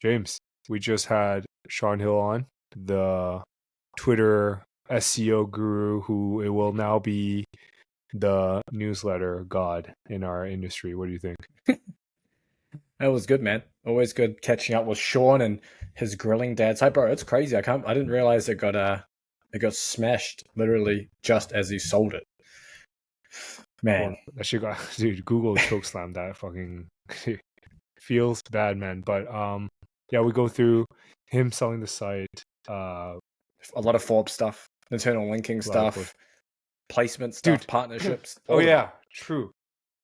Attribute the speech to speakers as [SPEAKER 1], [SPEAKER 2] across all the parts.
[SPEAKER 1] James, we just had Shawn Hill on, the Twitter SEO guru, who it will now be the newsletter god in our industry. What do you think?
[SPEAKER 2] That was good, man. Always good catching up with Shawn and his grilling dad. So, bro, it's crazy. I didn't realize it got smashed literally just as he sold it. Man,
[SPEAKER 1] that shit got, dude. Google chokeslammed that fucking. Feels bad, man. But yeah, we go through him selling the site.
[SPEAKER 2] A lot of Forbes stuff, internal linking stuff, placement stuff, dude. Partnerships.
[SPEAKER 1] Oh yeah, true.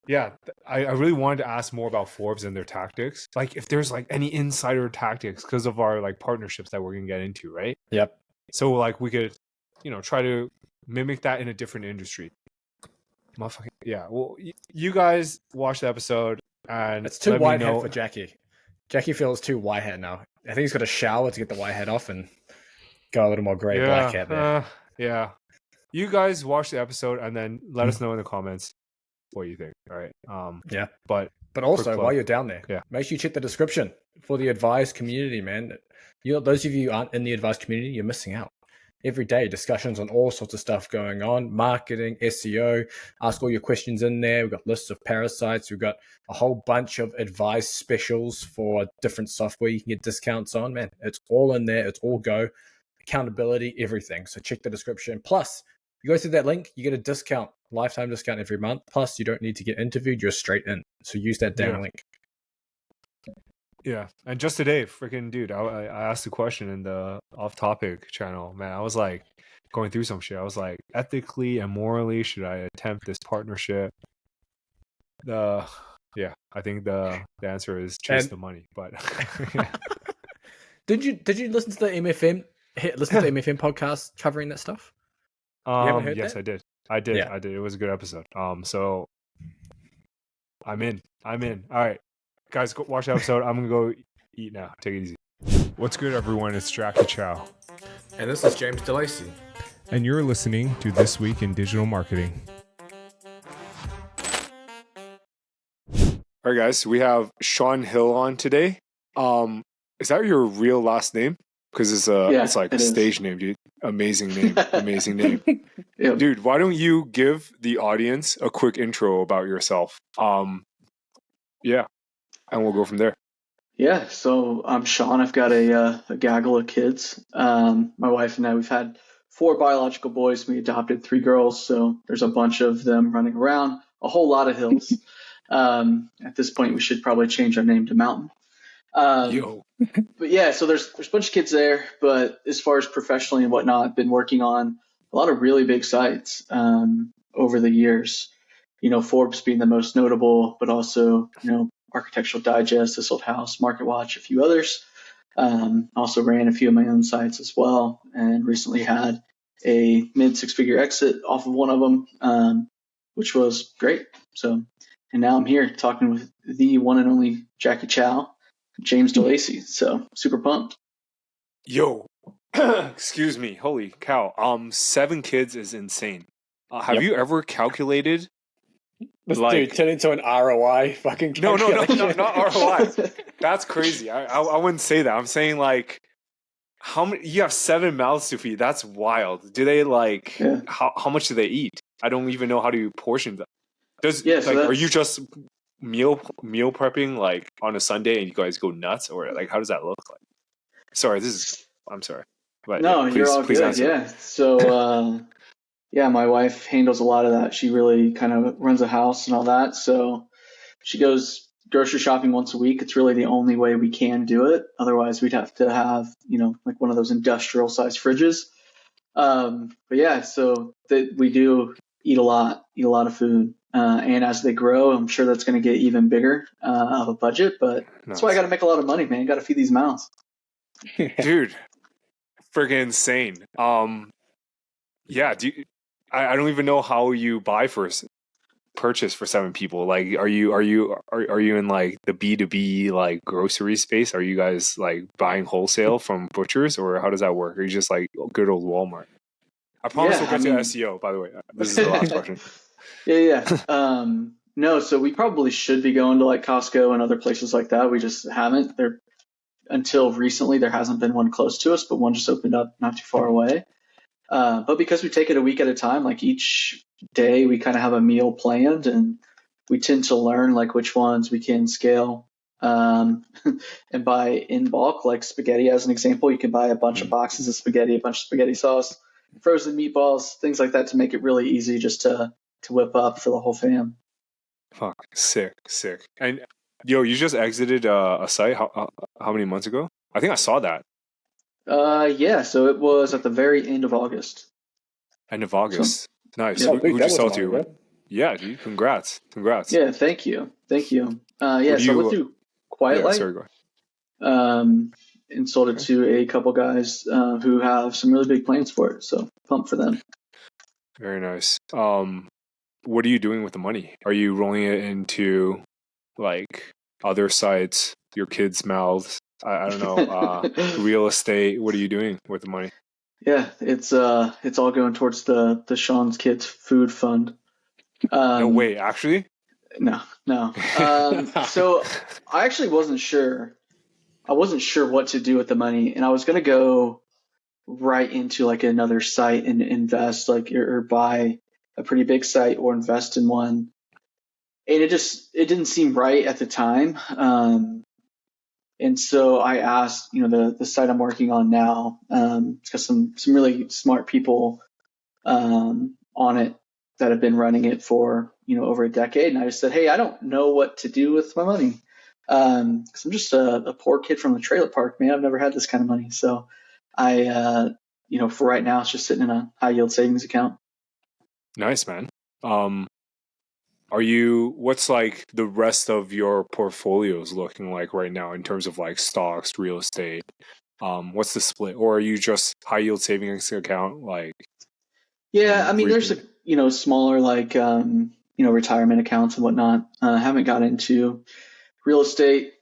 [SPEAKER 1] Yeah, I really wanted to ask more about Forbes and their tactics. Like if there's like any insider tactics because of our like partnerships that we're gonna get into, right?
[SPEAKER 2] Yep.
[SPEAKER 1] So like we could, try to mimic that in a different industry. Yeah. Well, you guys watch the episode. And
[SPEAKER 2] it's too white hat for Jackie. Jackie feels too white hat now. I think he's got a shower to get the white hat off and go a little more gray black hat there.
[SPEAKER 1] Yeah. You guys watch the episode and then let us know in the comments what you think. All right.
[SPEAKER 2] Yeah.
[SPEAKER 1] But
[SPEAKER 2] also while you're down there, make sure you check the description for the advice community, man. Those of you who aren't in the advice community, you're missing out. Every day, discussions on all sorts of stuff going on, marketing, SEO, ask all your questions in there. We've got lists of parasites. We've got a whole bunch of advice specials for different software you can get discounts on, man. It's all in there. It's all go. Accountability, everything. So check the description. Plus, you go through that link, you get a discount, lifetime discount every month. Plus, you don't need to get interviewed. You're straight in. So use that damn link.
[SPEAKER 1] Yeah, and just today, freaking dude, I asked a question in the off-topic channel. Man, I was like going through some shit. I was like, ethically and morally, should I attempt this partnership? I think the answer is chase the money. But
[SPEAKER 2] did you listen to the MFM? Listen to the MFM podcast covering that stuff?
[SPEAKER 1] You haven't heard that? I did. Yeah. I did. It was a good episode. So I'm in. All right. Guys, go watch the episode. I'm going to go eat now. Take it easy. What's good, everyone? It's Jackie Chow.
[SPEAKER 2] And this is James DeLacy.
[SPEAKER 1] And you're listening to This Week in Digital Marketing. All right, guys. We have Shawn Hill on today. Is that your real last name? Because it's like a stage name, dude. Amazing name. Amazing name. Yep. Dude, why don't you give the audience a quick intro about yourself? Yeah. And we'll go from there.
[SPEAKER 3] Yeah, so I'm Shawn. I've got a gaggle of kids. My wife and I, we've had 4 biological boys. We adopted 3 girls, so there's a bunch of them running around. A whole lot of hills. At this point, we should probably change our name to Mountain. But yeah, so there's a bunch of kids there. But as far as professionally and whatnot, I've been working on a lot of really big sites over the years. Forbes being the most notable, but also Architectural Digest, This Old House, Market Watch, a few others. Also ran a few of my own sites as well, and recently had a mid 6-figure exit off of one of them, which was great. So, and now I'm here talking with the one and only Jackie Chow, James DeLacy. So super pumped.
[SPEAKER 1] Yo, excuse me. Holy cow. 7 kids is insane. Have you ever calculated?
[SPEAKER 2] Dude, turn into an ROI fucking
[SPEAKER 1] no, not ROI. That's crazy. I wouldn't say that. I'm saying like, how many? You have 7 mouths to feed. That's wild. Do they how much do they eat? I don't even know how to portion them. Are you just meal prepping like on a Sunday and you guys go nuts, or like how does that look like? Sorry, I'm sorry. But
[SPEAKER 3] no, you're all good. Answer. Yeah. So. Yeah, my wife handles a lot of that. She really kind of runs a house and all that. So she goes grocery shopping once a week. It's really the only way we can do it. Otherwise, we'd have to have, like one of those industrial sized fridges. But yeah, so we do eat a lot of food. And as they grow, I'm sure that's going to get even bigger of a budget. But that's why I got to make a lot of money, man. Got to feed these mouths.
[SPEAKER 1] Dude, friggin' insane. Yeah, I don't even know how you purchase for 7 people. Like, are you in like the B2B like grocery space? Are you guys like buying wholesale from butchers, or how does that work? Are you just like good old Walmart? I promise we'll get to SEO, by the way. This is the last question.
[SPEAKER 3] Yeah. No, so we probably should be going to like Costco and other places like that. We just haven't. They're until recently, there hasn't been one close to us, but one just opened up not too far away. But because we take it a week at a time, like each day we kind of have a meal planned, and we tend to learn like which ones we can scale and buy in bulk, like spaghetti as an example. You can buy a bunch of boxes of spaghetti, a bunch of spaghetti sauce, frozen meatballs, things like that to make it really easy just to whip up for the whole fam.
[SPEAKER 1] Fuck, sick. And yo, you just exited a site how many months ago? I think I saw that.
[SPEAKER 3] Yeah, so it was at the very end of August.
[SPEAKER 1] End of August.
[SPEAKER 3] So,
[SPEAKER 1] nice.
[SPEAKER 3] yeah,
[SPEAKER 1] Who'd you sell to? Yeah, dude. Congrats.
[SPEAKER 3] Yeah, thank you. Yeah, so I went through Quiet Light.
[SPEAKER 1] Sorry, go ahead.
[SPEAKER 3] And sold it to a couple guys who have some really big plans for it. So pumped for them.
[SPEAKER 1] Very nice. What are you doing with the money? Are you rolling it into like other sites, your kids' mouths? I don't know. Real estate. What are you doing with the money?
[SPEAKER 3] Yeah, it's all going towards the Shawn's Kids Food Fund.
[SPEAKER 1] No way, actually?
[SPEAKER 3] No. So I actually wasn't sure. I wasn't sure what to do with the money, and I was gonna go right into like another site and invest, like or buy a pretty big site or invest in one. And it didn't seem right at the time. And so I asked, the site I'm working on now, it's got some really smart people on it that have been running it for, over a decade. And I just said, hey, I don't know what to do with my money. Because I'm just a poor kid from the trailer park, man. I've never had this kind of money. So I, for right now, it's just sitting in a high yield savings account.
[SPEAKER 1] Nice, man. What's like the rest of your portfolios looking like right now in terms of like stocks, real estate? What's the split? Or are you just high yield savings account? Like,
[SPEAKER 3] yeah, I mean, there's smaller like, retirement accounts and whatnot. Haven't got into real estate.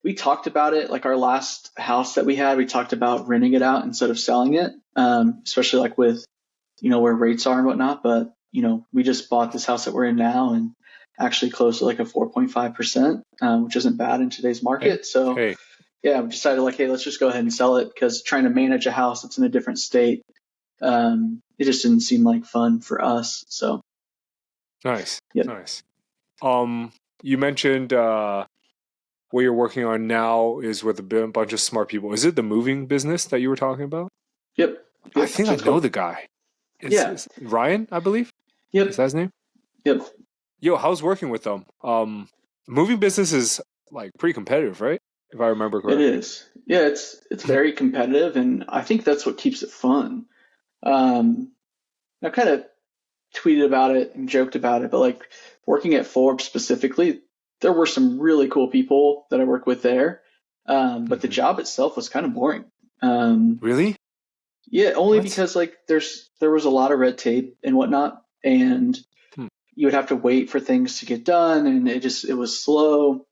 [SPEAKER 3] We talked about it, like our last house that we had, we talked about renting it out instead of selling it, especially like with, where rates are and whatnot. But, we just bought this house that we're in now and actually closed to like a 4.5%, which isn't bad in today's market. Yeah, we decided like, hey, let's just go ahead and sell it, because trying to manage a house that's in a different state, it just didn't seem like fun for us. So
[SPEAKER 1] nice.
[SPEAKER 3] Yep.
[SPEAKER 1] Nice. You mentioned what you're working on now is with a bunch of smart people. Is it the moving business that you were talking about?
[SPEAKER 3] Yep.
[SPEAKER 1] I think I know the guy. It's Ryan, I believe.
[SPEAKER 3] Yep.
[SPEAKER 1] Is that his name?
[SPEAKER 3] Yep.
[SPEAKER 1] Yo, how's working with them? Moving business is like pretty competitive, right? If I remember correctly.
[SPEAKER 3] It is. Yeah, it's very competitive, and I think that's what keeps it fun. I kind of tweeted about it and joked about it, but like working at Forbes specifically, there were some really cool people that I work with there. But the job itself was kind of boring.
[SPEAKER 1] Really?
[SPEAKER 3] Yeah, only because like there was a lot of red tape and whatnot, and you would have to wait for things to get done, and it was slow.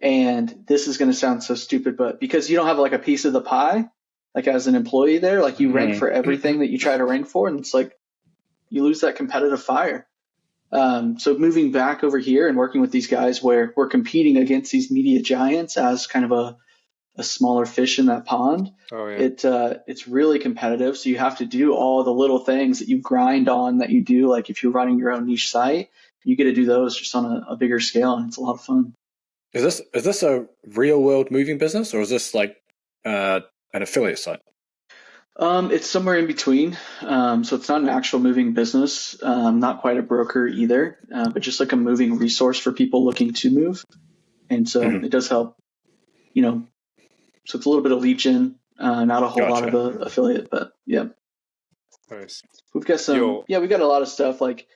[SPEAKER 3] And this is going to sound so stupid, but because you don't have like a piece of the pie, like as an employee there, like you rank for everything that you try to rank for, and it's like you lose that competitive fire. So moving back over here and working with these guys where we're competing against these media giants as kind of a smaller fish in that pond, it's really competitive. So you have to do all the little things that you grind on that you do. Like if you're running your own niche site, you get to do those just on a bigger scale, and it's a lot of fun.
[SPEAKER 2] Is this a real world moving business, or is this like an affiliate site?
[SPEAKER 3] It's somewhere in between. So it's not an actual moving business, not quite a broker either, but just like a moving resource for people looking to move. And so it does help, so it's a little bit of lead gen, not a whole lot of affiliate, but yeah.
[SPEAKER 1] Nice.
[SPEAKER 3] We've got we've got a lot of stuff like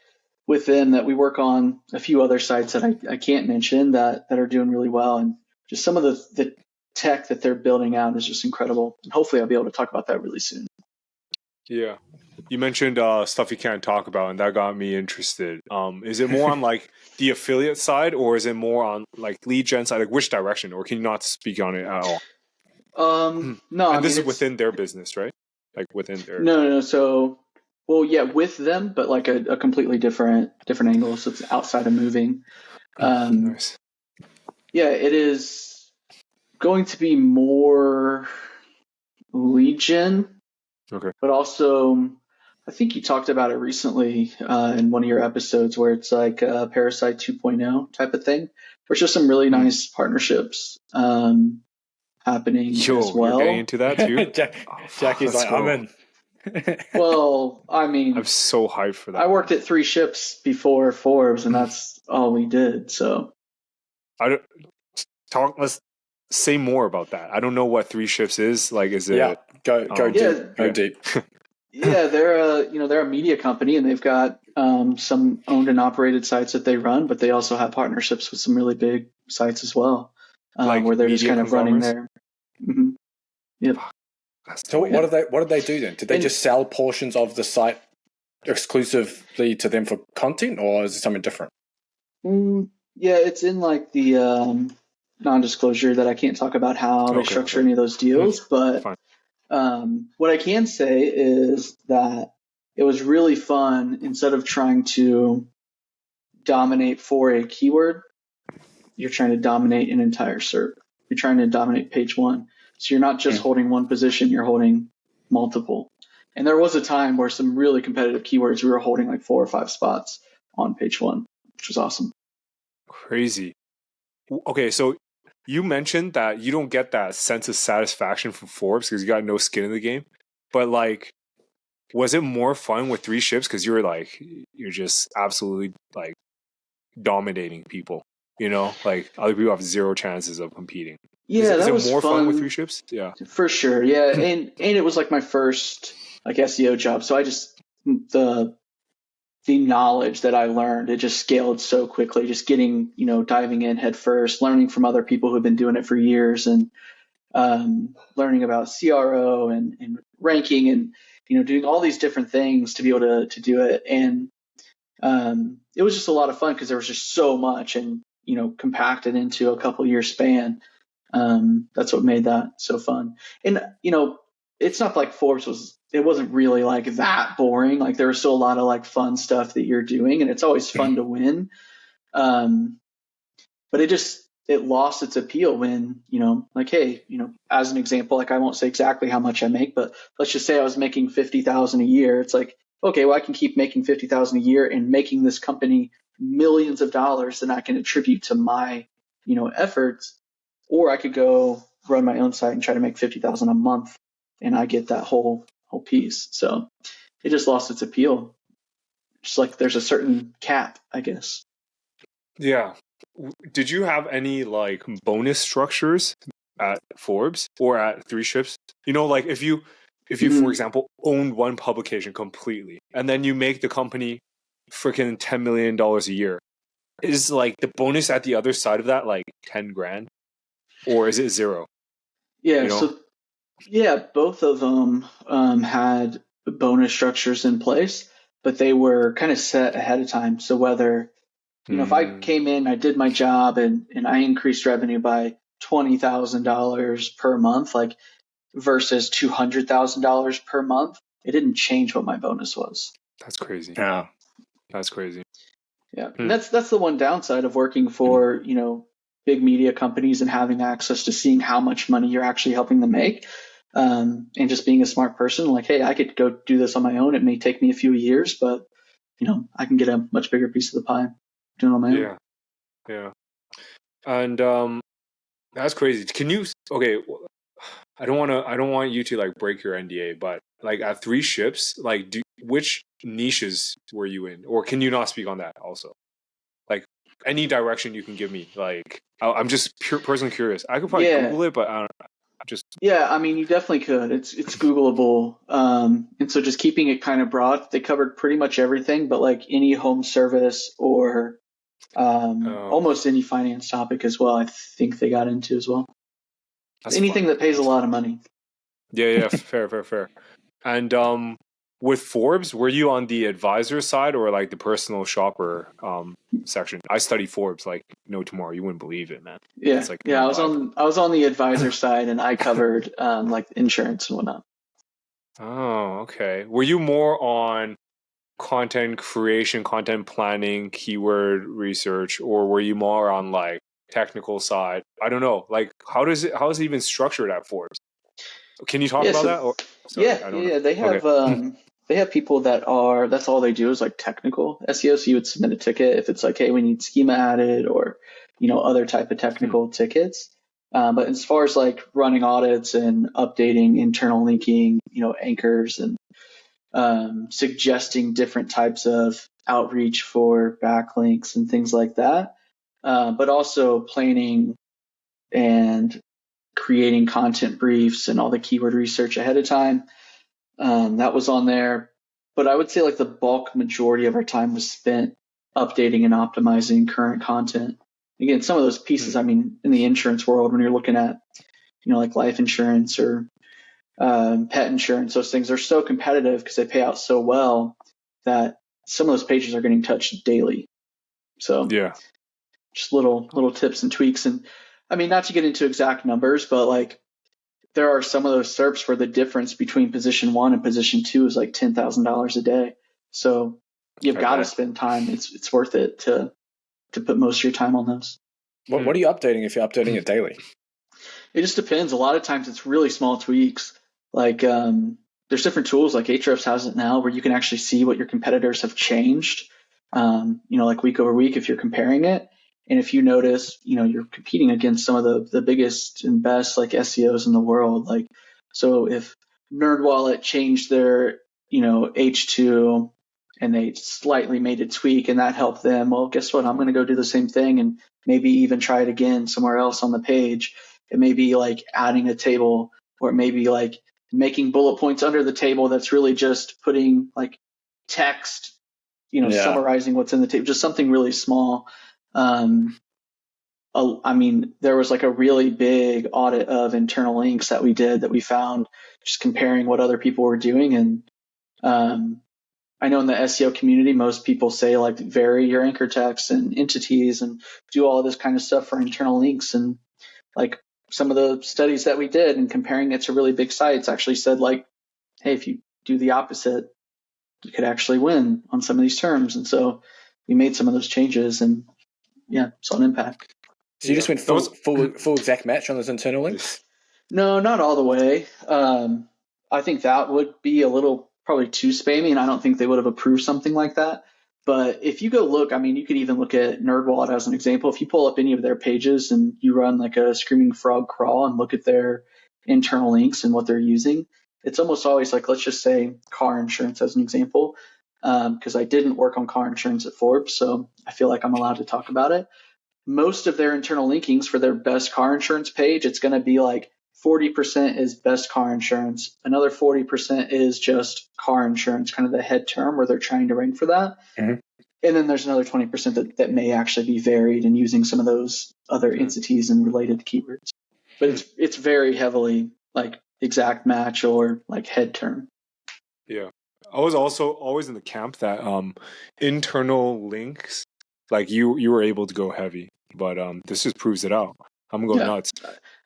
[SPEAKER 3] with them that we work on, a few other sites that I can't mention that are doing really well. And just some of the tech that they're building out is just incredible. And hopefully I'll be able to talk about that really soon.
[SPEAKER 1] Yeah. You mentioned stuff you can't talk about, and that got me interested. Is it more on like the affiliate side, or is it more on like lead gen side? Like which direction, or can you not speak on it at all?
[SPEAKER 3] No.
[SPEAKER 1] And this is within their business, right? Like within their...
[SPEAKER 3] No. So, well, yeah, with them, but like a completely different angle. So it's outside of moving.
[SPEAKER 1] Nice.
[SPEAKER 3] Yeah, it is. going to be more lead gen,
[SPEAKER 1] Okay.
[SPEAKER 3] but also I think you talked about it recently in one of your episodes where it's like a Parasite 2.0 type of thing. There's just some really nice partnerships happening as
[SPEAKER 1] Yo, you're getting
[SPEAKER 3] well.
[SPEAKER 1] into that too?
[SPEAKER 2] Jackie's
[SPEAKER 1] let's
[SPEAKER 2] like,
[SPEAKER 1] go.
[SPEAKER 2] I'm in.
[SPEAKER 3] Well, I mean,
[SPEAKER 1] I'm so hyped for that.
[SPEAKER 3] I worked at 3 ships before Forbes, and that's all we did. So
[SPEAKER 1] let's say more about that. I don't know what 3 shifts is. Like, is it?
[SPEAKER 2] Go deep. Go deep.
[SPEAKER 3] Yeah, they're a media company, and they've got some owned and operated sites that they run, but they also have partnerships with some really big sites as well,
[SPEAKER 1] Like
[SPEAKER 3] where they're just
[SPEAKER 1] media
[SPEAKER 3] kind of running
[SPEAKER 1] conglomerates?
[SPEAKER 3] their. Mhm. Yep.
[SPEAKER 2] So what did they do then? Did they just sell portions of the site exclusively to them for content, or is it something different?
[SPEAKER 3] Yeah, it's in like the non-disclosure that I can't talk about how they structure any of those deals, but what I can say is that it was really fun. Instead of trying to dominate for a keyword, you're trying to dominate an entire SERP. You're trying to dominate page one. So you're not just holding one position, you're holding multiple. And there was a time where some really competitive keywords, we were holding like 4 or 5 spots on page one, which was awesome.
[SPEAKER 1] Crazy. Okay, so you mentioned that you don't get that sense of satisfaction from Forbes because you got no skin in the game. But like, was it more fun with 3 ships because you're just absolutely like dominating people? You know, like other people have 0 chances of competing.
[SPEAKER 3] Yeah,
[SPEAKER 1] is
[SPEAKER 3] that
[SPEAKER 1] it
[SPEAKER 3] was
[SPEAKER 1] more fun with 3
[SPEAKER 3] fun
[SPEAKER 1] ships? Yeah,
[SPEAKER 3] for sure. Yeah, and it was like my first like SEO job, so I just the knowledge that I learned, it just scaled so quickly. Just getting diving in head first, learning from other people who've been doing it for years, and learning about CRO and ranking and doing all these different things to be able to do it. And it was just a lot of fun because there was just so much and compacted into a couple year span. That's what made that so fun. And it's not like it wasn't really like that boring. Like there was still a lot of like fun stuff that you're doing, and it's always fun to win. But it lost its appeal when like, hey, as an example, like I won't say exactly how much I make, but let's just say I was making 50,000 a year. It's like, okay, well I can keep making 50,000 a year and making this company millions of dollars that I can attribute to my efforts, or I could go run my own site and try to make 50,000 a month, and I get that whole piece. So it just lost its appeal. Just like there's a certain cap, I guess.
[SPEAKER 1] yeah. Did you have any like bonus structures at Forbes or at 3 ships? Like if you for example owned one publication completely and then you make the company freaking $10 million a year, is like the bonus at the other side of that like 10 grand, or is it 0?
[SPEAKER 3] Yeah. So yeah, both of them had bonus structures in place, but they were kind of set ahead of time. So whether if I came in, I did my job, and I increased revenue by $20,000 per month, like versus $200,000 per month, it didn't change what my bonus was.
[SPEAKER 1] That's crazy.
[SPEAKER 2] Yeah,
[SPEAKER 1] that's crazy.
[SPEAKER 3] Yeah, and that's the one downside of working for big media companies and having access to seeing how much money you're actually helping them make, and just being a smart person. Like, hey, I could go do this on my own. It may take me a few years, but I can get a much bigger piece of the pie doing it on my own.
[SPEAKER 1] Yeah. And that's crazy. Can you I don't want you to like break your NDA, but like at 3 ships, like which niches were you in, or can you not speak on that also? Like any direction you can give me. Like I'm just personally curious. I could probably Google it, but I don't.
[SPEAKER 3] Yeah, I mean, you definitely could. It's Googleable, and so just keeping it kind of broad. They covered pretty much everything, but like any home service or almost any finance topic as well. I think they got into as well. Anything that pays a lot of money.
[SPEAKER 1] Yeah, fair. And with Forbes, were you on the advisor side or like the personal shopper section? I study Forbes like no tomorrow. You wouldn't believe it, man.
[SPEAKER 3] Yeah, I was on the advisor side, and I covered like insurance and whatnot.
[SPEAKER 1] Oh, okay. Were you more on content creation, content planning, keyword research, or were you more on like technical side. I don't know. Like, how is it even structured at Forbes? Can you talk about that? Or, sorry, I don't know.
[SPEAKER 3] They have they have people that's all they do is like technical SEO. So you would submit a ticket if it's like, hey, we need schema added, or other type of technical tickets. But as far as like running audits and updating internal linking, anchors and suggesting different types of outreach for backlinks and things like that, but also planning and creating content briefs and all the keyword research ahead of time. That was on there. But I would say like the bulk majority of our time was spent updating and optimizing current content. Again, some of those pieces, I mean, in the insurance world, when you're looking at, like life insurance or pet insurance, those things are so competitive because they pay out so well that some of those pages are getting touched daily. So
[SPEAKER 1] yeah,
[SPEAKER 3] just little tips and tweaks. And I mean, not to get into exact numbers, but like there are some of those SERPs where the difference between position 1 and position 2 is like $10,000 a day. So you've got to spend time. It's worth it to put most of your time on those.
[SPEAKER 2] What are you updating if you're updating it daily?
[SPEAKER 3] It just depends. A lot of times it's really small tweaks. Like there's different tools, like Ahrefs has it now, where you can actually see what your competitors have changed, like week over week if you're comparing it. And if you notice, you're competing against some of the biggest and best like SEOs in the world. Like, so if NerdWallet changed their, H2 and they slightly made a tweak and that helped them, well, guess what? I'm going to go do the same thing and maybe even try it again somewhere else on the page. It may be like adding a table, or it may be like making bullet points under the table that's really just putting like text, summarizing what's in the table, just something really small. I mean, there was like a really big audit of internal links that we did that we found just comparing what other people were doing. And I know in the SEO community, most people say like vary your anchor text and entities and do all this kind of stuff for internal links. And like some of the studies that we did and comparing it to really big sites actually said like, hey, if you do the opposite, you could actually win on some of these terms. And so we made some of those changes and saw an impact.
[SPEAKER 2] So you just went full exact match on those internal links?
[SPEAKER 3] No, not all the way. I think that would be a little probably too spammy, and I don't think they would have approved something like that. But if you go look, I mean, you could even look at NerdWallet as an example. If you pull up any of their pages and you run like a Screaming Frog crawl and look at their internal links and what they're using, it's almost always like, let's just say car insurance as an example, because I didn't work on car insurance at Forbes, so I feel like I'm allowed to talk about it. Most of their internal linkings for their best car insurance page, it's going to be like 40% is best car insurance. Another 40% is just car insurance, kind of the head term where they're trying to rank for that. Mm-hmm. And then there's another 20% that may actually be varied and using some of those other entities and related keywords. But it's very heavily like exact match or like head term.
[SPEAKER 1] Yeah. I was also always in the camp that internal links, like you were able to go heavy, but this just proves it out. I'm going nuts.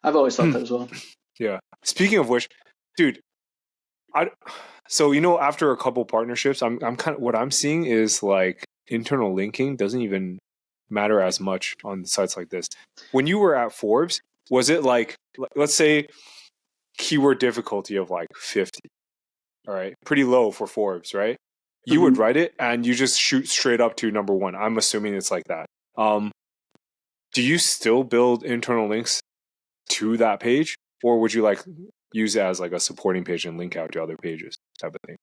[SPEAKER 3] I've always thought that as well.
[SPEAKER 1] Yeah. Speaking of which, dude, so after a couple partnerships, I'm kind of what I'm seeing is like internal linking doesn't even matter as much on sites like this. When you were at Forbes, was it like, let's say keyword difficulty of like 50? All right, pretty low for Forbes, right? You would write it and you just shoot straight up to number 1. I'm assuming it's like that. Do you still build internal links to that page, or would you like use it as like a supporting page and link out to other pages type of thing?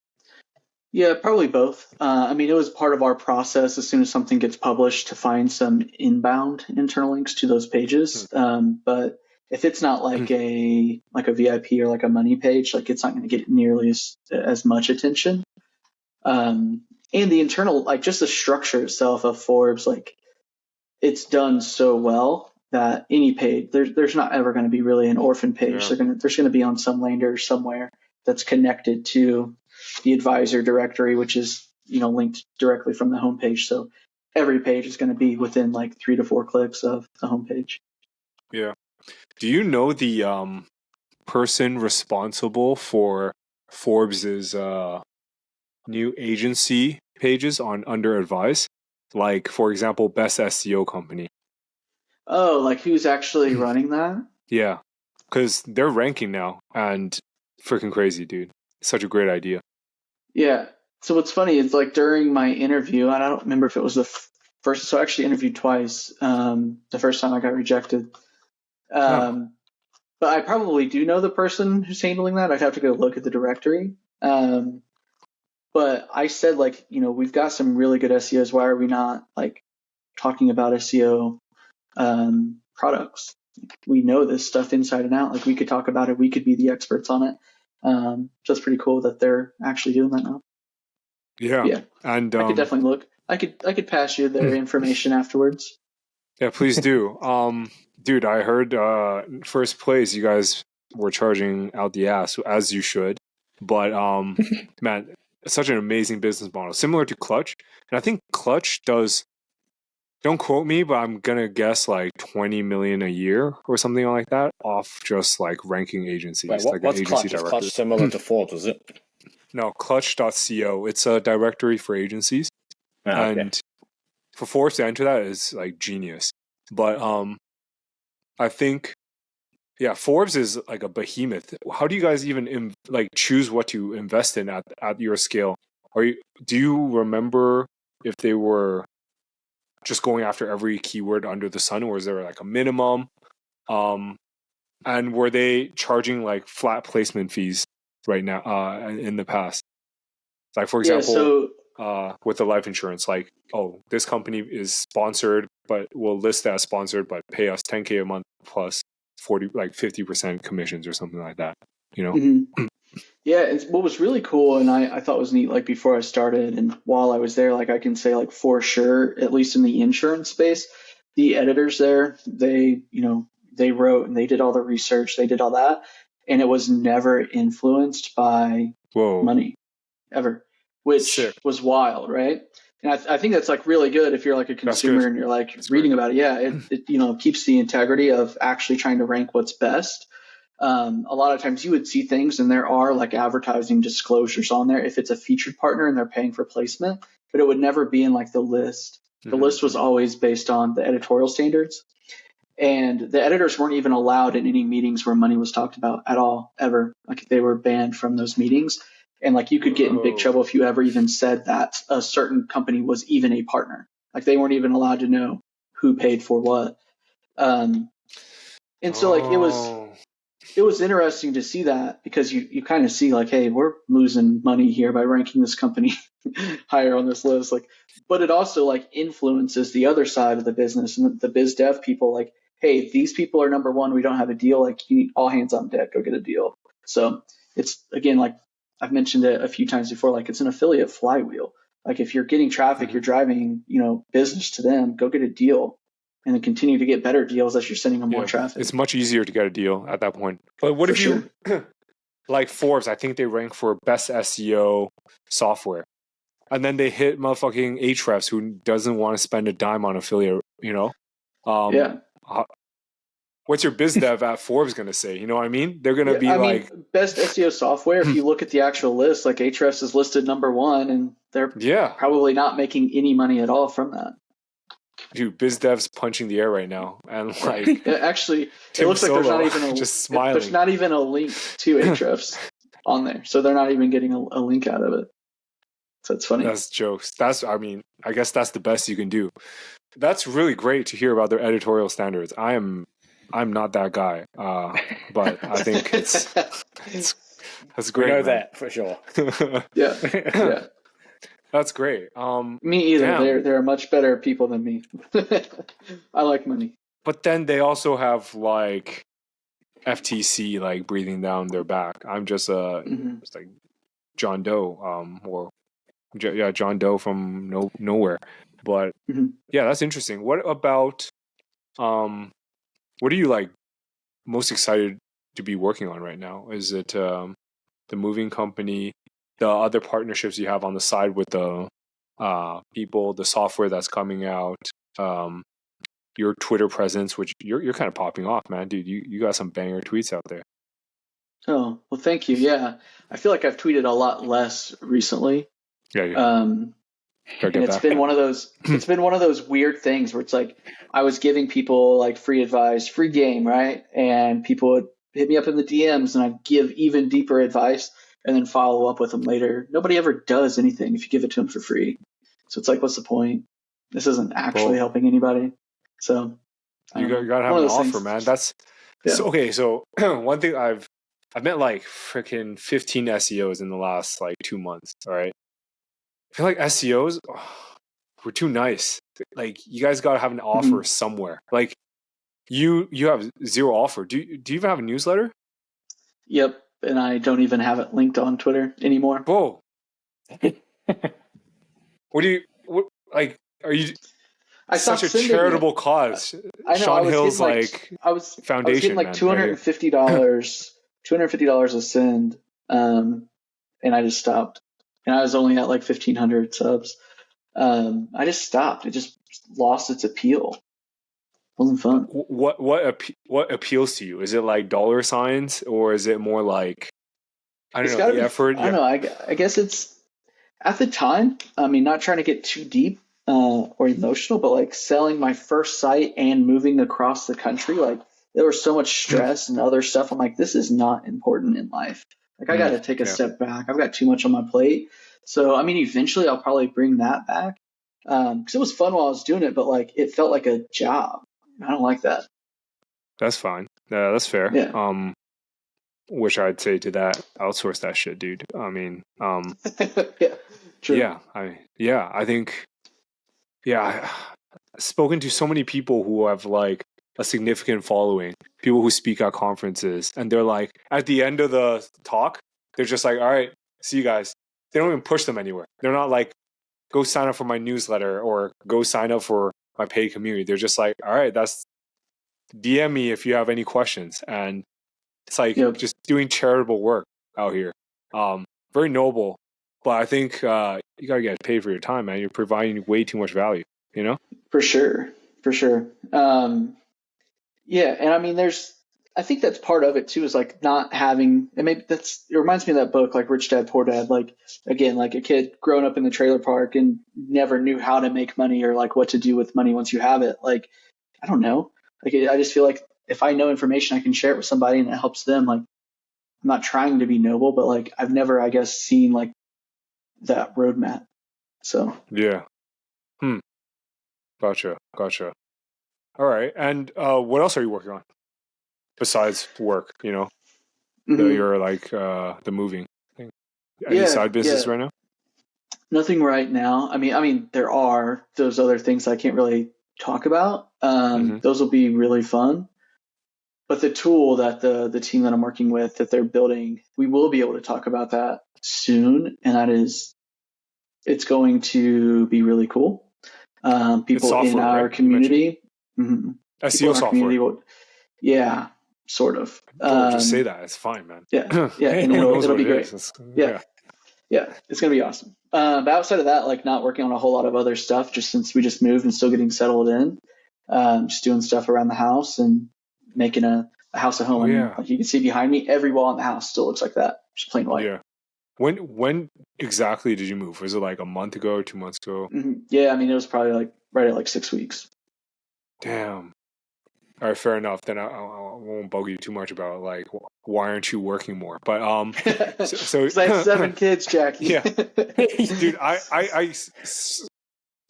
[SPEAKER 3] Yeah, probably both. I mean, it was part of our process as soon as something gets published to find some inbound internal links to those pages. But if it's not like a VIP or like a money page, like it's not going to get nearly as much attention. And the internal, like just the structure itself of Forbes, like it's done so well that any page, there's not ever going to be really an orphan page. Yeah. There's going to be on some lander somewhere that's connected to the advisor directory, which is linked directly from the homepage. So every page is going to be within like 3 to 4 clicks of the homepage.
[SPEAKER 1] Yeah. Do you know the person responsible for Forbes's new agency pages on Under Advice? Like, for example, best SEO company.
[SPEAKER 3] Oh, like who's actually running that?
[SPEAKER 1] Yeah, because they're ranking now, and freaking crazy, dude. Such a great idea.
[SPEAKER 3] Yeah. So what's funny is like during my interview, and I don't remember if it was the first. So I actually interviewed twice. The first time I got rejected. But I probably do know the person who's handling that. I'd have to go look at the directory. But I said, like, we've got some really good SEOs. Why are we not like talking about SEO products? We know this stuff inside and out. Like, we could talk about it. We could be the experts on it. So it's pretty cool that they're actually doing that now.
[SPEAKER 1] Yeah. And
[SPEAKER 3] I could definitely look. I could pass you their information afterwards.
[SPEAKER 1] Yeah, please do. Dude, I heard first place you guys were charging out the ass, as you should. But man, it's such an amazing business model, similar to Clutch. And I think Clutch does, don't quote me, but I'm gonna guess like 20 million a year or something like that off just like ranking agencies.
[SPEAKER 2] Wait,
[SPEAKER 1] like
[SPEAKER 2] what's
[SPEAKER 1] agency
[SPEAKER 2] Clutch? Is
[SPEAKER 1] directors.
[SPEAKER 2] Clutch similar to Forbes, is it?
[SPEAKER 1] No, clutch.co. It's a directory for agencies. And for Forbes to enter that is like genius. But I think, yeah, Forbes is like a behemoth. How do you guys even choose what to invest in at your scale? Do you remember if they were just going after every keyword under the sun, or is there like a minimum? And were they charging like flat placement fees right now in the past? Like, for example, with the life insurance, like, oh, this company is sponsored, but we'll list that as sponsored, but pay us $10K a month plus 50% commissions or something like that,
[SPEAKER 3] Mm-hmm. Yeah, what was really cool, and I thought was neat, like before I started and while I was there, like I can say, like for sure, at least in the insurance space, the editors there, they wrote and they did all the research, they did all that, and it was never influenced by money ever, which was wild, right? And I think that's like really good if you're like a consumer and you're like reading about it. Yeah, it keeps the integrity of actually trying to rank what's best. A lot of times you would see things and there are like advertising disclosures on there if it's a featured partner and they're paying for placement, but it would never be in like the list. The list was always based on the editorial standards, and the editors weren't even allowed in any meetings where money was talked about at all, ever. Like they were banned from those meetings. And like you could get in big trouble if you ever even said that a certain company was even a partner. Like they weren't even allowed to know who paid for what. And so like it was interesting to see that, because you kind of see like, hey, we're losing money here by ranking this company higher on this list. Like, but it also like influences the other side of the business and the biz dev people. Like, hey, these people are number one. We don't have a deal. Like, you need all hands on deck. Go get a deal. So it's, again, like I've mentioned it a few times before. Like, it's an affiliate flywheel. Like, if you're getting traffic, you're driving, business to them. Go get a deal. And then continue to get better deals as you're sending them more traffic.
[SPEAKER 1] It's much easier to get a deal at that point. But what if you, like Forbes, I think they rank for best SEO software. And then they hit motherfucking Ahrefs who doesn't want to spend a dime on affiliate, what's your biz dev at Forbes going to say? You know what I mean? They're going to be like...
[SPEAKER 3] best SEO software, if you look at the actual list, like Ahrefs is listed number one, and they're probably not making any money at all from that.
[SPEAKER 2] Dude, biz dev's punching the air right now, and like
[SPEAKER 3] actually, it looks like there's not even
[SPEAKER 2] just smiling.
[SPEAKER 3] There's not even a link to Ahrefs on there, so they're not even getting a link out of it. So it's funny.
[SPEAKER 2] That's jokes. I guess that's the best you can do. That's really great to hear about their editorial standards. I'm not that guy, but I think it's that's great.
[SPEAKER 3] We know
[SPEAKER 2] that
[SPEAKER 3] for sure. Yeah.
[SPEAKER 2] That's great.
[SPEAKER 3] Me either. Damn. They're much better people than me. I like money.
[SPEAKER 2] But then they also have like FTC like breathing down their back. I'm just it's like John Doe, John Doe from nowhere. But yeah, that's interesting. What about what are you like most excited to be working on right now? Is it the moving company? The other partnerships you have on the side with the people, the software that's coming out, your Twitter presence, which you're kind of popping off, man, dude. You got some banger tweets out there.
[SPEAKER 3] Oh, well, thank you. Yeah, I feel like I've tweeted a lot less recently.
[SPEAKER 2] Yeah.
[SPEAKER 3] And it's been one of those weird things where it's like I was giving people like free advice, free game, right? And people would hit me up in the DMs and I'd give even deeper advice and then follow up with them later. Nobody ever does anything if you give it to them for free. So it's like, what's the point? This isn't actually helping anybody. So
[SPEAKER 1] you gotta have an offer, man. That's so, okay. So one thing I've met like freaking 15 SEOs in the last like 2 months. All right. I feel like SEOs, we're too nice. Like you guys got to have an offer somewhere. Like you have zero offer. Do you even have a newsletter?
[SPEAKER 3] Yep. And I don't even have it linked on Twitter anymore.
[SPEAKER 1] Whoa. Are you such a charitable cause?
[SPEAKER 3] I know,
[SPEAKER 1] Shawn Hill's foundation.
[SPEAKER 3] I was getting like $250, $250 a send. And I just stopped. And I was only at like 1,500 subs. I just stopped. It just lost its appeal. It wasn't fun.
[SPEAKER 1] What appeals to you? Is it like dollar signs, or is it more like the effort?
[SPEAKER 3] I don't know. I guess it's at the time. I mean, not trying to get too deep or emotional, but like selling my first site and moving across the country, like there was so much stress and other stuff. I'm like, this is not important in life. Like I got to take a step back. I've got too much on my plate. So, I mean, eventually I'll probably bring that back because it was fun while I was doing it, but like it felt like a job. I don't like that.
[SPEAKER 1] That's fine. That's fair.
[SPEAKER 3] Yeah.
[SPEAKER 1] Wish I'd say to that, outsource that shit, dude. I mean,
[SPEAKER 3] yeah, true.
[SPEAKER 1] I think, I've spoken to so many people who have like a significant following, people who speak at conferences, and they're like, at the end of the talk, they're just like, all right, see you guys. They don't even push them anywhere. They're not like, go sign up for my newsletter or go sign up for my paid community. They're just like, all right, that's DM me if you have any questions. And it's like just doing charitable work out here. Very noble. But I think you got to get paid for your time, man. You're providing way too much value, you know?
[SPEAKER 3] For sure. Yeah, and I mean, I think that's part of it too, is like not having, and maybe it reminds me of that book, like Rich Dad, Poor Dad, like again, like a kid growing up in the trailer park and never knew how to make money or like what to do with money once you have it. Like, I don't know. Like, I just feel like if I know information, I can share it with somebody and it helps them. Like, I'm not trying to be noble, but like, I've never, I guess, seen like that roadmap. So.
[SPEAKER 1] Yeah. Gotcha. All right. And what else are you working on besides work, you know? You're like the moving thing. Any side business right now?
[SPEAKER 3] Nothing right now. I mean, there are those other things I can't really talk about. Those will be really fun. But the tool that the team that I'm working with, that they're building, we will be able to talk about that soon. And that is, it's going to be really cool. People software, in our community.
[SPEAKER 1] SEO software.
[SPEAKER 3] Sort of.
[SPEAKER 1] Just say that. It's fine, man.
[SPEAKER 3] Yeah, and it'll be great. Yeah, it's going to be awesome. But outside of that, like not working on a whole lot of other stuff, just since we just moved and still getting settled in, just doing stuff around the house and making a house a home. Like you can see behind me, every wall in the house still looks like that, just plain white.
[SPEAKER 1] Yeah. When exactly did you move? Was it like a month ago or 2 months ago?
[SPEAKER 3] Yeah, I mean, it was probably like right at like 6 weeks.
[SPEAKER 1] Damn. All right, fair enough. Then I won't bug you too much about like why aren't you working more? But so
[SPEAKER 3] I have 7 kids, Jackie.
[SPEAKER 1] Yeah, dude, I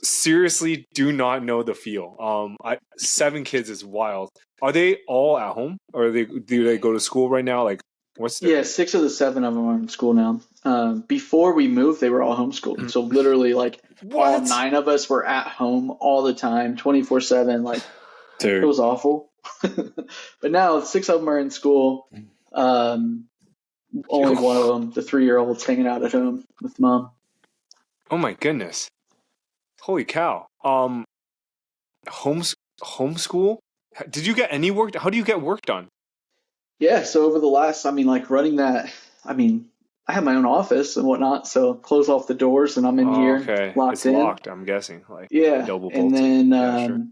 [SPEAKER 1] seriously do not know the feel. 7 kids is wild. Are they all at home, or do they go to school right now? Like, what's their...
[SPEAKER 3] 6 of the 7 of them are in school now. Before we moved, they were all homeschooled. So literally, like all 9 of us were at home all the time, 24/7. Like. Dude. It was awful. But now 6 of them are in school. Only one of them, the 3-year-old's hanging out at home with mom.
[SPEAKER 1] Oh my goodness. Holy cow. Homeschool? Did you get any work? How do you get work done?
[SPEAKER 3] Yeah, so over the last, running that, I have my own office and whatnot, so close off the doors and I'm in here locked
[SPEAKER 1] it's
[SPEAKER 3] in.
[SPEAKER 1] It's locked, I'm guessing. Like double bolted.
[SPEAKER 3] And then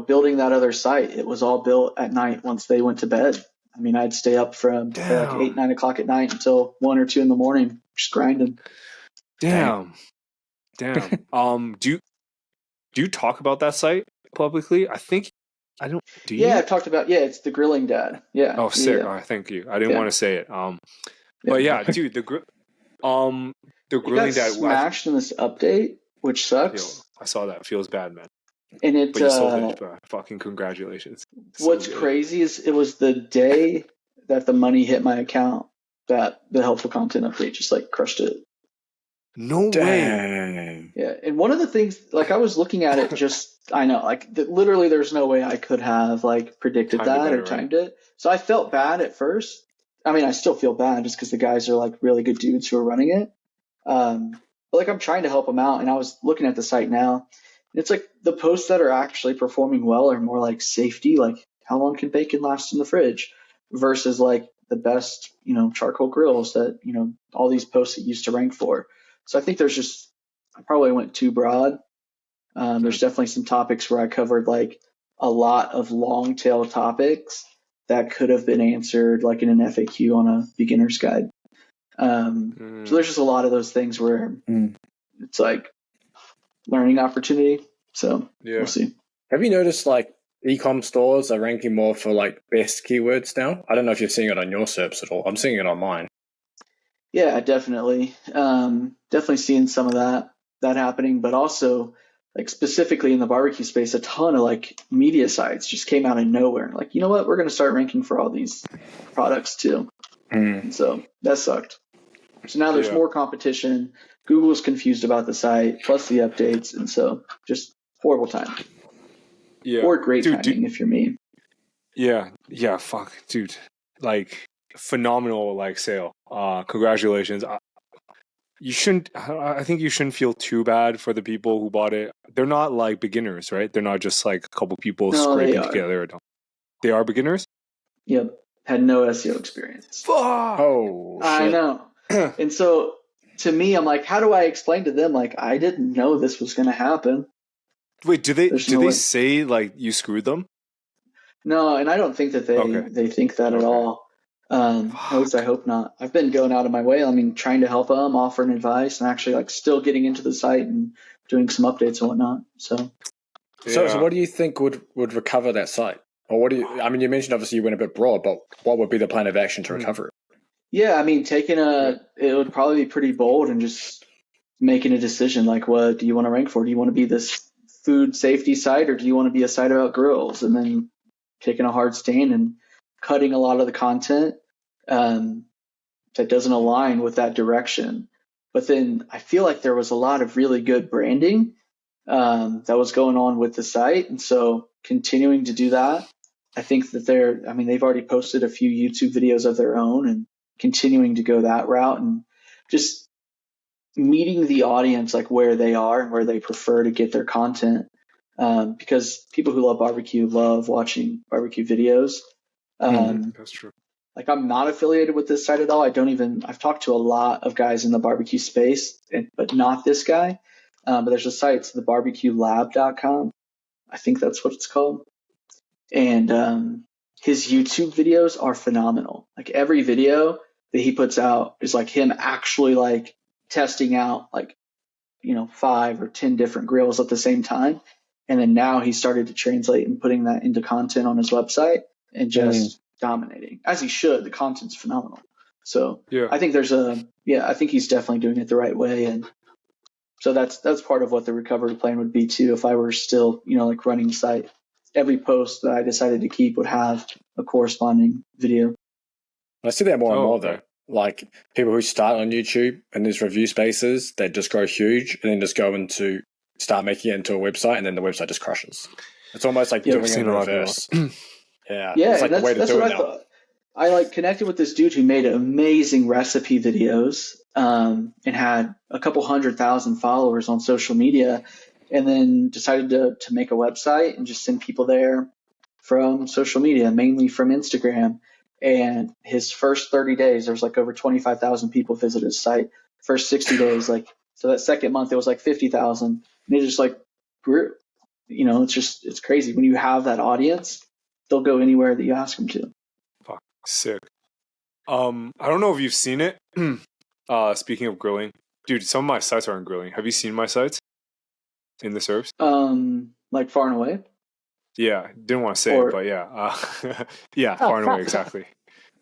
[SPEAKER 3] building that other site, it was all built at night once they went to bed. I mean, I'd stay up from like 8, 9 o'clock at night until 1 or 2 in the morning, just grinding.
[SPEAKER 1] Damn. Damn. Do you talk about that site publicly? I think I don't. Do you?
[SPEAKER 3] Yeah, I talked about it's the Grilling Dad. Yeah.
[SPEAKER 1] Oh, sick.
[SPEAKER 3] Yeah.
[SPEAKER 1] Oh, thank you. I didn't want to say it. But yeah, dude, the
[SPEAKER 3] It got
[SPEAKER 1] Grilling Dad.
[SPEAKER 3] smashed in this update, which sucks.
[SPEAKER 1] I saw that. Feels bad, man.
[SPEAKER 3] And it
[SPEAKER 1] But you sold it, bro. Fucking congratulations.
[SPEAKER 3] What's crazy is it was the day that the money hit my account that the helpful content update just like crushed it.
[SPEAKER 1] No
[SPEAKER 2] Dang.
[SPEAKER 1] way.
[SPEAKER 3] Yeah, and one of the things, like I was looking at it, I know, like literally, there's no way I could have like predicted that or timed it. So I felt bad at first. I mean, I still feel bad just because the guys are like really good dudes who are running it. But like I'm trying to help them out, and I was looking at the site now. It's like the posts that are actually performing well are more like safety, like how long can bacon last in the fridge, versus like the best, charcoal grills that, all these posts that used to rank for. So I think I probably went too broad. There's definitely some topics where I covered like a lot of long tail topics that could have been answered like in an FAQ on a beginner's guide. So there's just a lot of those things where it's like learning opportunity. So we'll see.
[SPEAKER 2] Have you noticed like e-com stores are ranking more for like best keywords now? I don't know if you're seeing it on your SERPs at all. I'm seeing it on mine.
[SPEAKER 3] Yeah, definitely. Definitely seeing some of that happening, but also like specifically in the barbecue space, a ton of like media sites just came out of nowhere. Like, you know what? We're going to start ranking for all these products too. And so that sucked. So now there's more competition. Google's confused about the site, plus the updates, and so just horrible timing. Yeah. Or great timing if you're me.
[SPEAKER 1] Yeah. Fuck, dude. Like phenomenal like sale. Congratulations. I think you shouldn't feel too bad for the people who bought it. They're not like beginners, right? They're not just like a couple people scraping together. They are beginners?
[SPEAKER 3] Yep. Had no SEO experience.
[SPEAKER 1] Fuck!
[SPEAKER 2] Oh, shit.
[SPEAKER 3] I know. And so to me, I'm like, how do I explain to them like I didn't know this was going to happen?
[SPEAKER 1] Wait, do they say like you screwed them?
[SPEAKER 3] No, and I don't think that they think that at all. At least I hope not. I've been going out of my way. I mean, trying to help them, offering advice, and actually like still getting into the site and doing some updates and whatnot. So
[SPEAKER 2] what do you think would recover that site? Or what do you? I mean, you mentioned obviously you went a bit broad, but what would be the plan of action to recover it?
[SPEAKER 3] Yeah, I mean, it would probably be pretty bold and just making a decision like, what do you want to rank for? Do you want to be this food safety site, or do you want to be a site about grills? And then taking a hard stand and cutting a lot of the content that doesn't align with that direction. But then I feel like there was a lot of really good branding that was going on with the site. And so continuing to do that, I think that they've already posted a few YouTube videos of their own and continuing to go that route and just meeting the audience like where they are and where they prefer to get their content. Because people who love barbecue love watching barbecue videos.
[SPEAKER 1] That's true.
[SPEAKER 3] Like I'm not affiliated with this site at all. I've talked to a lot of guys in the barbecue space, but not this guy. But there's a site, it's thebarbecuelab.com. I think that's what it's called. And his YouTube videos are phenomenal. Like every video that he puts out is like him actually like testing out like, 5 or 10 different grills at the same time. And then now he started to translate and putting that into content on his website and just dominating, as he should. The content's phenomenal. So I think I think he's definitely doing it the right way. And so that's part of what the recovery plan would be too. If I were still, like running the site, every post that I decided to keep would have a corresponding video.
[SPEAKER 2] I see that more and more though. Like people who start on YouTube and there's review spaces that just grow huge and then just go into start making it into a website and then the website just crushes. It's almost like doing it in reverse.
[SPEAKER 3] Yeah,
[SPEAKER 2] it's like the way to do it now.
[SPEAKER 3] Thought. I like connected with this dude who made amazing recipe videos and had a couple 100,000 followers on social media, and then decided to make a website and just send people there from social media, mainly from Instagram. And his first 30 days, there was like over 25,000 people visit his site. First 60 days, so that second month, it was like 50,000. And it just like grew. It's crazy. When you have that audience, they'll go anywhere that you ask them to.
[SPEAKER 1] Fuck, sick. I don't know if you've seen it. Speaking of grilling, Dude, some of my sites aren't grilling. Have you seen my sites in the serves?
[SPEAKER 3] Like far and away?
[SPEAKER 1] Yeah, didn't want to say it, but yeah. Yeah, far and away, exactly.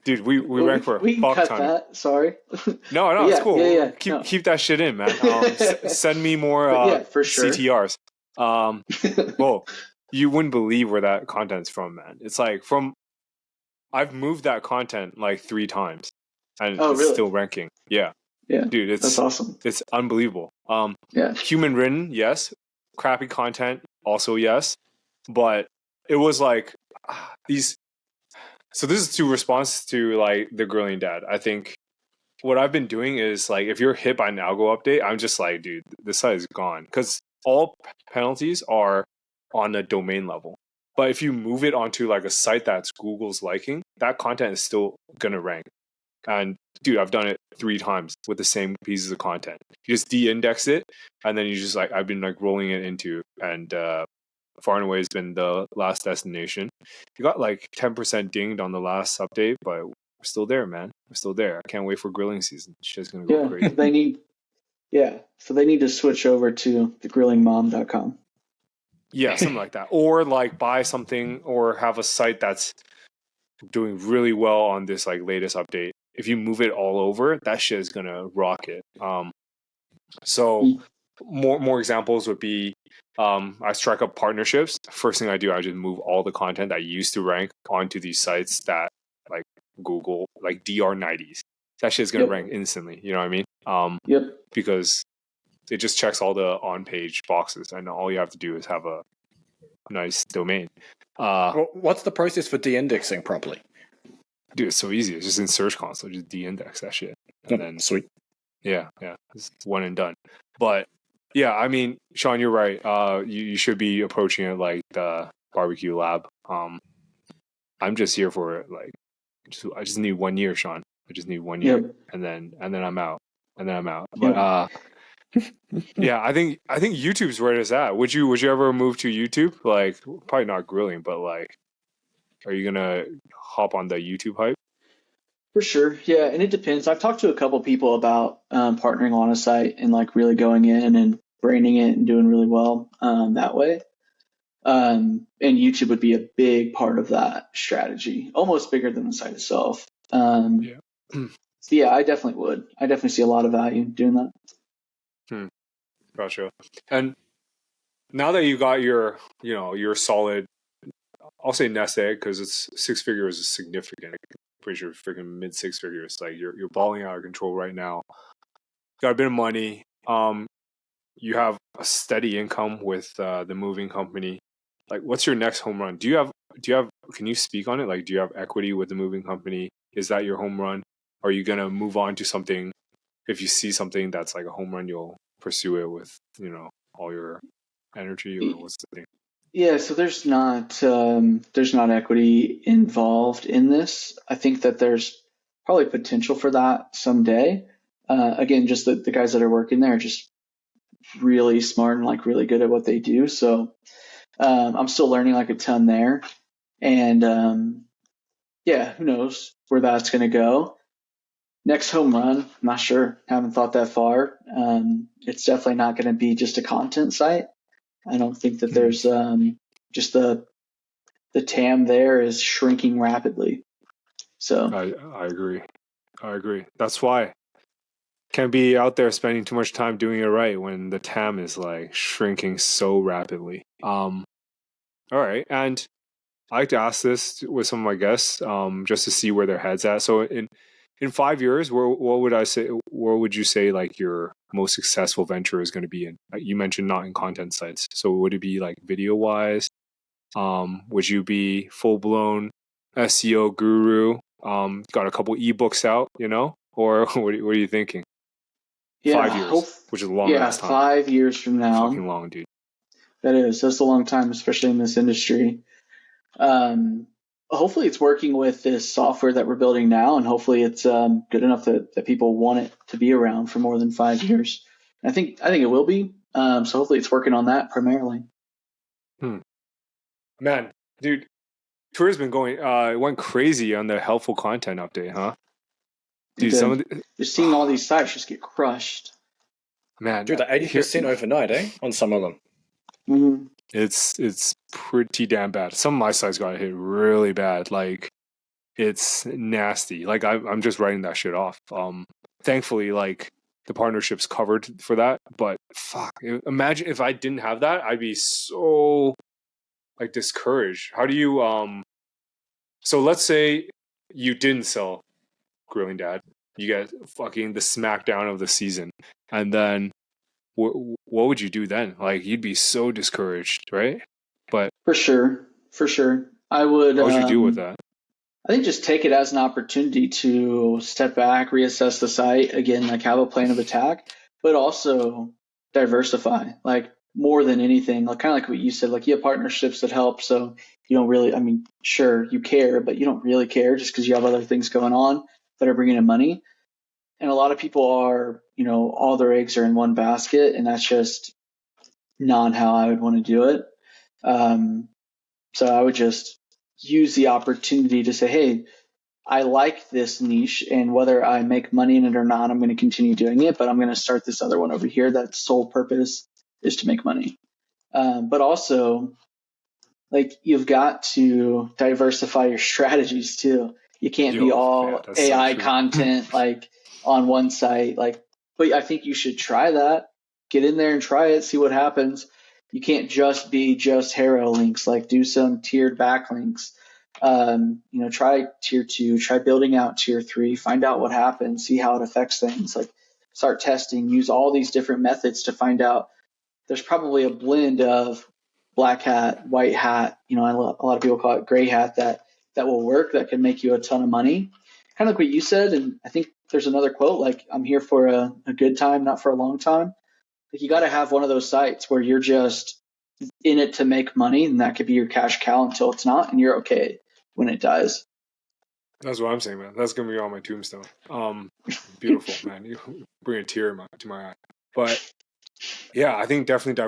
[SPEAKER 1] Dude, we rank for a
[SPEAKER 3] we can
[SPEAKER 1] fuck
[SPEAKER 3] cut
[SPEAKER 1] ton.
[SPEAKER 3] that. Sorry.
[SPEAKER 1] No,
[SPEAKER 3] But
[SPEAKER 1] it's
[SPEAKER 3] yeah,
[SPEAKER 1] cool.
[SPEAKER 3] yeah.
[SPEAKER 1] Keep that shit in, man. Send me more
[SPEAKER 3] But yeah, for sure.
[SPEAKER 1] CTRs. Well, you wouldn't believe where that content's from, man. It's like I've moved that content like 3 times, and it's
[SPEAKER 3] really?
[SPEAKER 1] still ranking. Yeah,
[SPEAKER 3] Yeah,
[SPEAKER 1] dude,
[SPEAKER 3] that's awesome.
[SPEAKER 1] It's unbelievable.
[SPEAKER 3] Yeah.
[SPEAKER 1] Human written, yes. Crappy content, also yes. But it was like these. So this is to response to like the grilling dad. I think what I've been doing is like if you're hit by an algo update, I'm just like, dude, this site is gone because all penalties are on a domain level. But if you move it onto like a site that's Google's liking, that content is still gonna rank. And dude, I've done it 3 times with the same pieces of content. You just de-index it, and then you just like I've been like rolling it into, and far and away has been the last destination. You got like 10% dinged on the last update, but we're still there, man. We're still there. I can't wait for grilling season. Shit's gonna go crazy.
[SPEAKER 3] So they need to switch over to thegrillingmom.com.
[SPEAKER 1] Yeah, something like that. Or like buy something or have a site that's doing really well on this like latest update. If you move it all over, that shit is gonna rocket. So more examples would be I strike up partnerships. First thing I do, I just move all the content that used to rank onto these sites that like Google, like DR90s. That shit's gonna rank instantly. You know what I mean? Because it just checks all the on-page boxes, and all you have to do is have a nice domain.
[SPEAKER 2] What's the process for de-indexing properly?
[SPEAKER 1] Dude, it's so easy. It's just in Search Console, just de-index that shit, and then
[SPEAKER 2] sweet.
[SPEAKER 1] Yeah, it's one and done. But yeah, I mean, Shawn, you're right. You should be approaching it like the barbecue lab. I'm just here for it. Like, I just need 1 year, Shawn. I just need 1 year, and then I'm out. But yeah, I think YouTube's where it's at. Would you ever move to YouTube? Like, probably not grilling, but like, are you gonna hop on the YouTube hype?
[SPEAKER 3] For sure. Yeah, and it depends. I've talked to a couple people about partnering on a site and like really going in and branding it and doing really well that way. And YouTube would be a big part of that strategy, almost bigger than the site itself. So yeah, I definitely would. I definitely see a lot of value in doing that.
[SPEAKER 1] Gotcha. And now that you got your solid, I'll say nest egg because it's 6 figures is significant. Pretty sure freaking mid 6 figures. Like you're balling out of control right now. Got a bit of money. You have a steady income with the moving company. Like, what's your next home run? Do you have? Can you speak on it? Like, do you have equity with the moving company? Is that your home run? Are you gonna move on to something? If you see something that's like a home run, you'll pursue it with all your energy, or what's the thing?
[SPEAKER 3] Yeah, so there's not equity involved in this. I think that there's probably potential for that someday. Again, just the guys that are working there are just really smart and like really good at what they do. So I'm still learning like a ton there. And yeah, who knows where that's going to go. Next home run, I'm not sure. Haven't thought that far. It's definitely not going to be just a content site. I don't think that there's just the TAM there is shrinking rapidly. So
[SPEAKER 1] I agree. That's why can't be out there spending too much time doing it right when the TAM is like shrinking so rapidly. All right, and I like to ask this with some of my guests, just to see where their heads at. So in 5 years, what would you say like your most successful venture is going to be in? You mentioned not in content sites, so would it be like video wise? Would you be full blown SEO guru? Got a couple ebooks out, or what are you thinking?
[SPEAKER 3] Yeah,
[SPEAKER 1] 5 years, which is a long ass time.
[SPEAKER 3] 5 years from now.
[SPEAKER 1] Fucking long, dude.
[SPEAKER 3] That's a long time, especially in this industry. Hopefully it's working with this software that we're building now, and hopefully it's good enough that people want it to be around for more than 5 years. I think it will be. So hopefully it's working on that primarily.
[SPEAKER 1] Man, dude, Twitter's been going. It went crazy on the helpful content update, huh? Dude,
[SPEAKER 3] You're seeing all these sites just get crushed.
[SPEAKER 1] Man,
[SPEAKER 2] Dude, the 80% overnight, on some of them.
[SPEAKER 3] Mhm.
[SPEAKER 1] it's pretty damn bad. Some of my sites got hit really bad. Like, it's nasty. Like, I'm just writing that shit off. Thankfully, like, the partnership's covered for that. But fuck, imagine if I didn't have that, I'd be so like discouraged. How do you So let's say you didn't sell Grilling Dad, you get fucking the smackdown of the season, and then what would you do then? Like, you'd be so discouraged, right? But
[SPEAKER 3] For sure. For sure. I would,
[SPEAKER 1] how would you deal with that?
[SPEAKER 3] I think just take it as an opportunity to step back, reassess the site again, like have a plan of attack, but also diversify. Like more than anything, like kind of like what you said, like you have partnerships that help. So you don't really, I mean, sure you care, but you don't really care just because you have other things going on that are bringing in money. And a lot of people are, all their eggs are in one basket, and that's just not how I would want to do it. So I would just use the opportunity to say, hey, I like this niche, and whether I make money in it or not, I'm going to continue doing it, but I'm going to start this other one over here that's sole purpose is to make money. But also, like, you've got to diversify your strategies too. You can't be all AI content like on one site. Like, but I think you should try that. Get in there and try it, see what happens. You can't just be hero links. Like, do some tiered backlinks. Try tier 2, try building out tier 3, find out what happens, see how it affects things. Like, start testing, use all these different methods to find out. There's probably a blend of black hat, white hat, a lot of people call it gray hat, that will work, that can make you a ton of money. Kind of like what you said, and I think there's another quote, like, I'm here for a good time, not for a long time. Like, you got to have one of those sites where you're just in it to make money, and that could be your cash cow until it's not, and you're okay when it dies.
[SPEAKER 1] That's what I'm saying, man. That's gonna be on my tombstone. Beautiful, man. You bring a tear to my eye. But yeah, I think definitely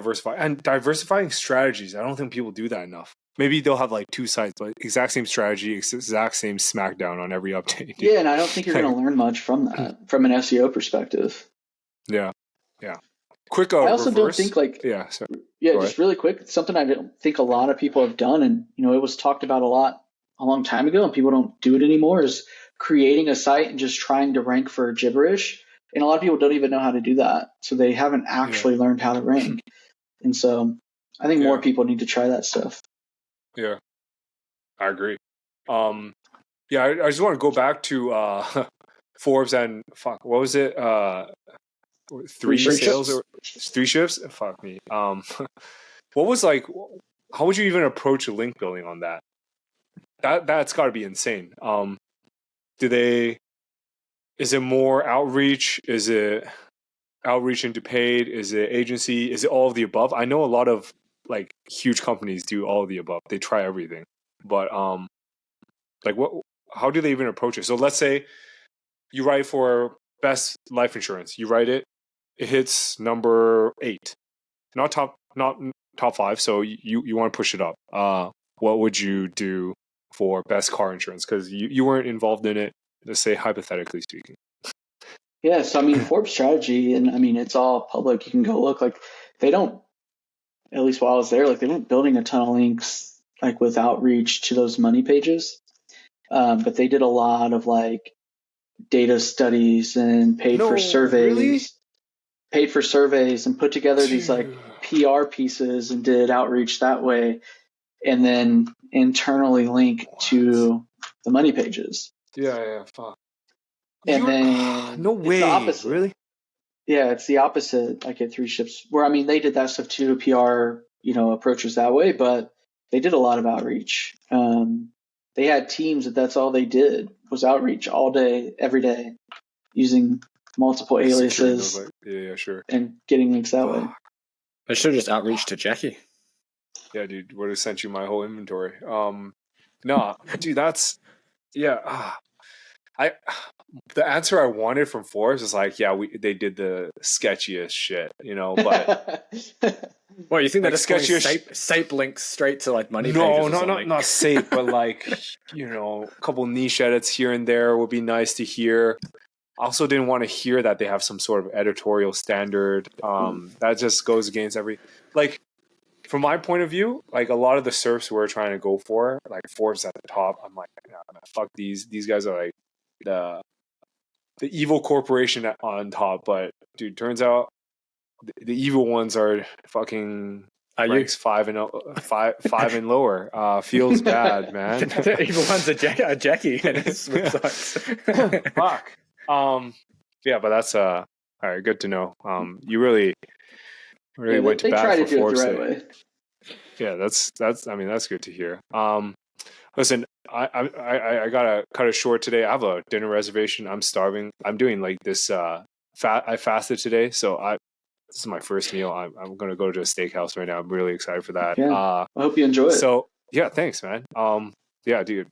[SPEAKER 1] diversifying strategies. I don't think people do that enough. Maybe they'll have like two sites, but exact same strategy, exact same smackdown on every update.
[SPEAKER 3] Yeah, and I don't think you're going to learn much from that, from an SEO perspective.
[SPEAKER 1] Yeah. Quick,
[SPEAKER 3] I also don't think just really quick, something I don't think a lot of people have done, and it was talked about a long time ago, and people don't do it anymore, is creating a site and just trying to rank for gibberish. And a lot of people don't even know how to do that, so they haven't actually learned how to rank. And so I think more people need to try that stuff.
[SPEAKER 1] Yeah, I agree. I just want to go back to Forbes and what was it? Three sales or 3 shifts? Fuck me. What was like? How would you even approach a link building on that? That's got to be insane. Is it more outreach? Is it outreach into paid? Is it agency? Is it all of the above? I know a lot of like huge companies do all of the above. They try everything. But like how do they even approach it? So let's say you write for best life insurance. You write it hits number 8. Not top 5, so you want to push it up. What would you do for best car insurance? Because you weren't involved in it, let's say hypothetically speaking.
[SPEAKER 3] Yeah, so I mean, Forbes strategy, and I mean, it's all public. You can go look. Like, they don't, at least while I was there, like, they weren't building a ton of links like with outreach to those money pages, but they did a lot of like data studies and paid for surveys and put together these like PR pieces and did outreach that way, and then internally link to the money pages.
[SPEAKER 1] Yeah, fuck.
[SPEAKER 3] And then
[SPEAKER 1] no way,
[SPEAKER 3] it's the opposite.
[SPEAKER 1] Really?
[SPEAKER 3] Yeah, it's the opposite. Like at 3 Shifts, where I mean, they did that stuff too, PR, approaches that way, but they did a lot of outreach. They had teams that's all they did was outreach all day, every day, using multiple aliases.
[SPEAKER 1] Sure.
[SPEAKER 3] And getting links that way.
[SPEAKER 2] I should have just outreached to Jackie.
[SPEAKER 1] Yeah, dude, would have sent you my whole inventory. No, dude, that's the answer I wanted from Forbes is like, they did the sketchiest shit, but
[SPEAKER 2] well, you think
[SPEAKER 1] like
[SPEAKER 2] that sketchiest SAPE links straight to like money pages?
[SPEAKER 1] No, not SAPE, but like, a couple niche edits here and there would be nice to hear. also didn't want to hear that they have some sort of editorial standard. That just goes against like, from my point of view, like a lot of the SERPs we're trying to go for, like Forbes at the top, I'm like, nah, man, fuck these guys are like the evil corporation on top. But dude, turns out the evil ones are fucking ranks 5 and lower. Feels bad, man.
[SPEAKER 2] The evil one's a Jackie and his swim socks.
[SPEAKER 1] Fuck. Yeah, but that's all right. Good to know. You really went to bat for Forbes.
[SPEAKER 3] They try to do it the right way.
[SPEAKER 1] Yeah, that's. I mean, that's good to hear. Listen, I gotta cut it short today. I have a dinner reservation. I'm starving. I'm doing like this. I fasted today, so this is my first meal. I'm gonna go to a steakhouse right now. I'm really excited for that.
[SPEAKER 3] Yeah. I hope you enjoy it.
[SPEAKER 1] So yeah, thanks, man. Yeah, dude.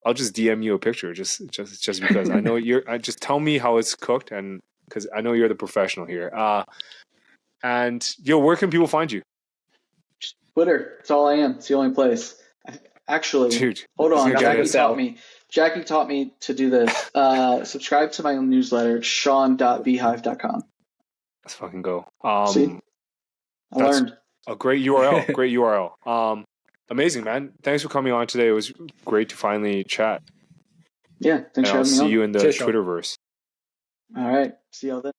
[SPEAKER 1] I'll just DM you a picture just because I know just tell me how it's cooked, and because I know you're the professional here. And where can people find you?
[SPEAKER 3] Twitter. It's all I am. It's the only place. Actually,
[SPEAKER 1] dude,
[SPEAKER 3] hold on. Jackie taught me to do this. Subscribe to my own newsletter, shawn.beehive.com.
[SPEAKER 1] Let's fucking go.
[SPEAKER 3] See? I learned.
[SPEAKER 1] A great URL. Great URL. Amazing, man. Thanks for coming on today. It was great to finally chat.
[SPEAKER 3] Yeah, thanks for having me on.
[SPEAKER 1] I'll see you in the Twitterverse.
[SPEAKER 3] All right. See y'all then.